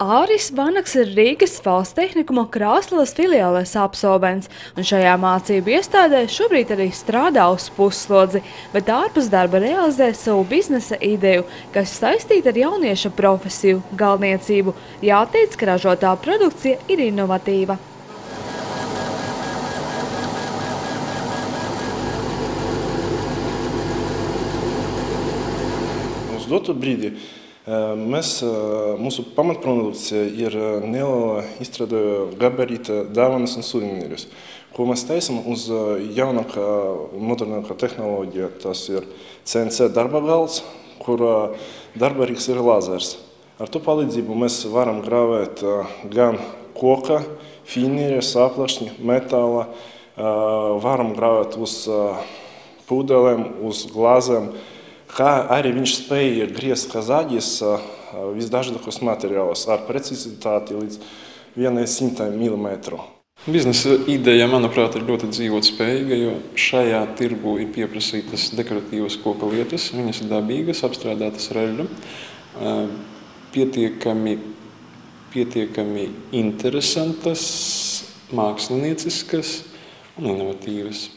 Āris Vanaks ir Rīgas Valsts tehnikuma Krāslavas filiāles absolvents, un šajā mācību iestādē šobrīd arī strādā uz pusslodzi, bet ārpus darba realizē savu biznesa ideju, kas saistīta ar jaunieša profesiju – galdniecību. Jāteic, ka ražotā produkcija ir inovatīva. Uz dotu brīdi mūsu pamatprodukcija ir neliela izstrādāja gabarīta dāvanas un suvenīrus, ko mēs taisam uz jaunākā, modernākā tehnoloģija. Tas ir CNC darba galds, kura darbarīgs ir lazers. Ar to palīdzību mēs varam gravēt gan koka, finīri, saplašņi, metāla, varam gravēt uz pudelēm, uz glāzēm, kā arī viņš spēja griezt kazāģis visdažādākos materiālus ar precizitāti līdz 100 mm. Biznesa ideja, manuprāt, ir ļoti dzīvotspējīga, jo šajā tirgu ir pieprasītas dekoratīvas koka lietas. Viņas ir dabīgas, apstrādātas ar eļļu, pietiekami interesantas, mākslinieciskas un inovatīvas.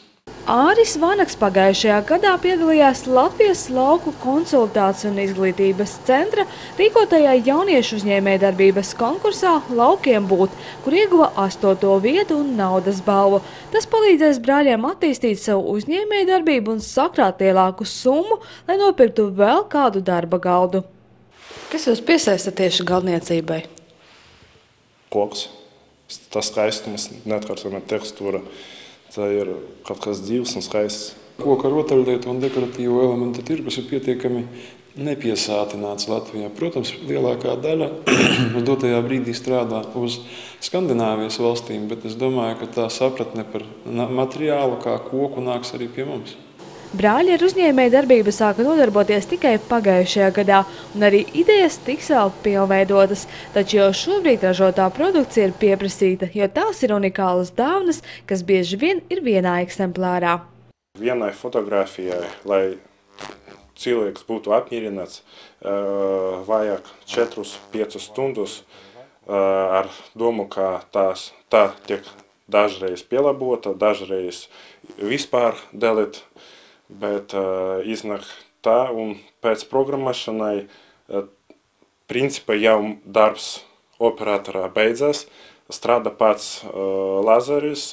Āris Vanaks pagājušajā gadā piedalījās Latvijas lauku konsultāciju un izglītības centra rīkotajā jauniešu uzņēmējdarbības konkursā Laukiem būt, kur ieguva 8. vietu un naudas balvu. Tas palīdzēs brāļiem attīstīt savu uzņēmējdarbību un sakrāt lielāku summu, lai nopirktu vēl kādu darba galdu. Kas jūs piesaista tieši galdniecībai? Koks, tas skaistums, neatkārtojama tekstūra. Tā ir kaut kas dzīvs un skaists. Koka rotaļlietu un dekoratīvo elementu tirgus ir pietiekami nepiesātināts Latvijā. Protams, lielākā daļa uz dotajā brīdī strādā uz Skandināvijas valstīm, bet es domāju, ka tā sapratne par materiālu kā koku nāks arī pie mums. Brāļi ar uzņēmējdarbību sāka nodarboties tikai pagājušajā gadā, un arī idejas tiks vēl pilnveidotas, taču jau šobrīd ražotā produkcija ir pieprasīta, jo tās ir unikālas dāvanas, kas bieži vien ir vienā eksemplārā. Vienai fotogrāfijai, lai cilvēks būtu apmierināts, vajag 4-5 stundas ar domu, ka tā tiek dažreiz pielabota, dažreiz vispār dalīt. Bet iznāk tā, un pēc programmēšanai principā jau darbs operatorā beidzās, strādā pats lazeris,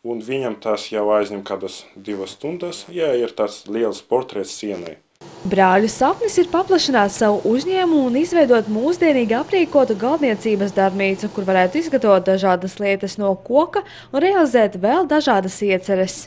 un viņam tas jau aizņem kādas 2 stundas, ja ir tāds liels portrets sienai. Brāļu sapnis ir paplašināt savu uzņēmumu un izveidot mūsdienīgi aprīkotu galdniecības darbnīcu, kur varētu izgatavot dažādas lietas no koka un realizēt vēl dažādas ieceres.